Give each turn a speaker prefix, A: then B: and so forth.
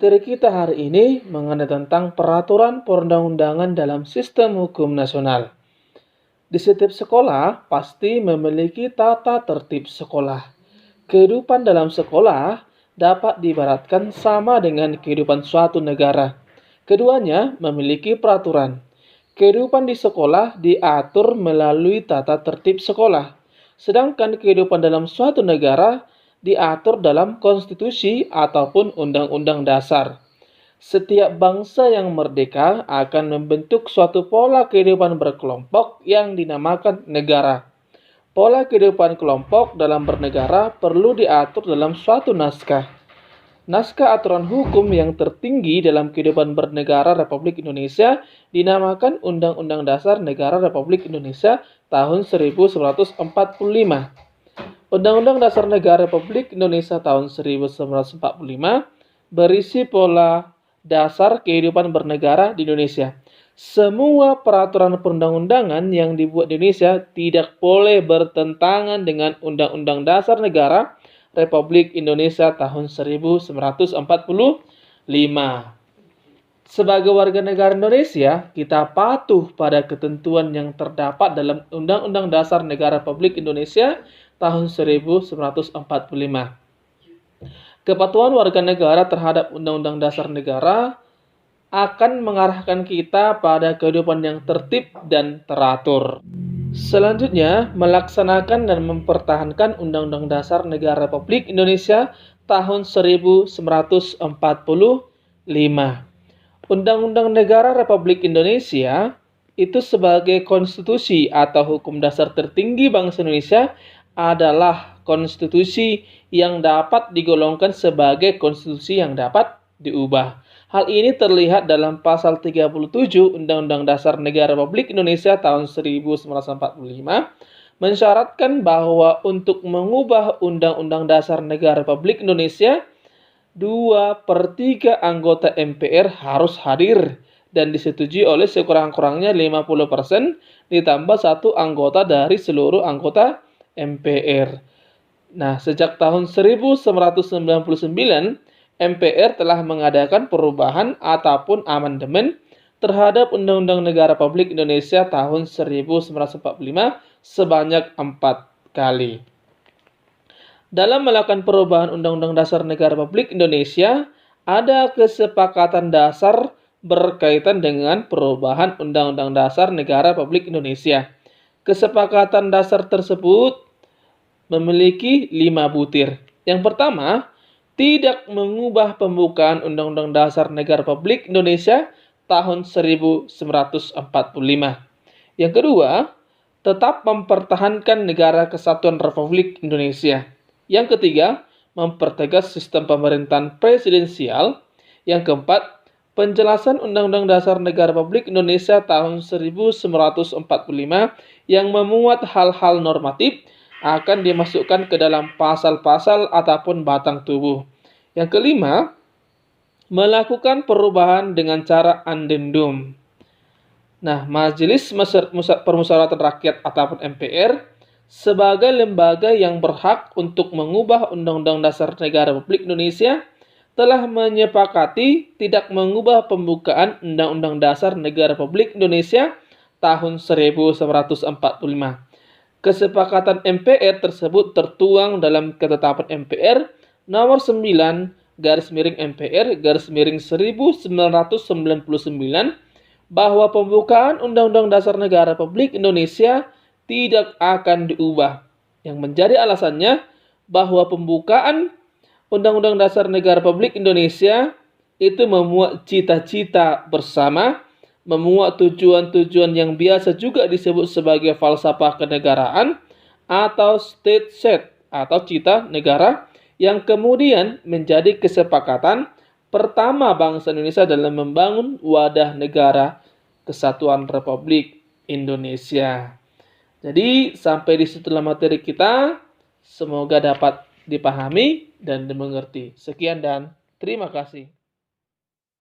A: Materi kita hari ini mengenai tentang peraturan perundang-undangan dalam sistem hukum nasional. Di setiap sekolah pasti memiliki tata tertib sekolah. Kehidupan dalam sekolah dapat diibaratkan sama dengan kehidupan suatu negara. Keduanya memiliki peraturan. Kehidupan di sekolah diatur melalui tata tertib sekolah, sedangkan kehidupan dalam suatu negara diatur dalam konstitusi ataupun undang-undang dasar. Setiap bangsa yang merdeka akan membentuk suatu pola kehidupan berkelompok yang dinamakan negara. Pola kehidupan kelompok dalam bernegara perlu diatur dalam suatu naskah. Naskah aturan hukum yang tertinggi dalam kehidupan bernegara Republik Indonesia dinamakan Undang-Undang Dasar Negara Republik Indonesia tahun 1945. Undang-Undang Dasar Negara Republik Indonesia tahun 1945 berisi pola dasar kehidupan bernegara di Indonesia. Semua peraturan perundang-undangan yang dibuat di Indonesia tidak boleh bertentangan dengan Undang-Undang Dasar Negara Republik Indonesia tahun 1945. Sebagai warga negara Indonesia, kita patuh pada ketentuan yang terdapat dalam Undang-Undang Dasar Negara Republik Indonesia tahun 1945. Kepatuhan warga negara terhadap Undang-Undang Dasar Negara akan mengarahkan kita pada kehidupan yang tertib dan teratur. Selanjutnya, melaksanakan dan mempertahankan Undang-Undang Dasar Negara Republik Indonesia tahun 1945. Undang-Undang Negara Republik Indonesia itu sebagai konstitusi atau hukum dasar tertinggi bangsa Indonesia adalah konstitusi yang dapat digolongkan sebagai konstitusi yang dapat diubah. Hal ini terlihat dalam pasal 37 Undang-Undang Dasar Negara Republik Indonesia tahun 1945 mensyaratkan bahwa untuk mengubah Undang-Undang Dasar Negara Republik Indonesia 2/3 anggota MPR harus hadir dan disetujui oleh sekurang-kurangnya 50% ditambah 1 anggota dari seluruh anggota MPR. Nah, sejak tahun 1999, MPR telah mengadakan perubahan ataupun amandemen terhadap Undang-Undang Negara Republik Indonesia tahun 1945 sebanyak 4 kali. Dalam melakukan perubahan Undang-Undang Dasar Negara Republik Indonesia, ada kesepakatan dasar berkaitan dengan perubahan Undang-Undang Dasar Negara Republik Indonesia. Kesepakatan dasar tersebut memiliki 5 butir. Yang pertama, tidak mengubah pembukaan Undang-Undang Dasar Negara Republik Indonesia tahun 1945. Yang kedua, tetap mempertahankan Negara Kesatuan Republik Indonesia. Yang ketiga, mempertegas sistem pemerintahan presidensial. Yang keempat, penjelasan Undang-Undang Dasar Negara Republik Indonesia tahun 1945 yang memuat hal-hal normatif akan dimasukkan ke dalam pasal-pasal ataupun batang tubuh. Yang kelima, melakukan perubahan dengan cara addendum. Nah, Majelis Permusyawaratan Rakyat ataupun MPR sebagai lembaga yang berhak untuk mengubah Undang-Undang Dasar Negara Republik Indonesia telah menyepakati tidak mengubah pembukaan Undang-Undang Dasar Negara Republik Indonesia tahun 1945. Kesepakatan MPR tersebut tertuang dalam ketetapan MPR nomor 9/MPR/1999 bahwa pembukaan Undang-Undang Dasar Negara Republik Indonesia tidak akan diubah. Yang menjadi alasannya bahwa pembukaan Undang-Undang Dasar Negara Republik Indonesia itu memuat cita-cita bersama, memuat tujuan-tujuan yang biasa juga disebut sebagai falsafah kenegaraan atau state set atau cita negara yang kemudian menjadi kesepakatan pertama bangsa Indonesia dalam membangun wadah negara Kesatuan Republik Indonesia. Jadi sampai di situ materi kita, semoga dapat dipahami dan dimengerti. Sekian dan terima kasih.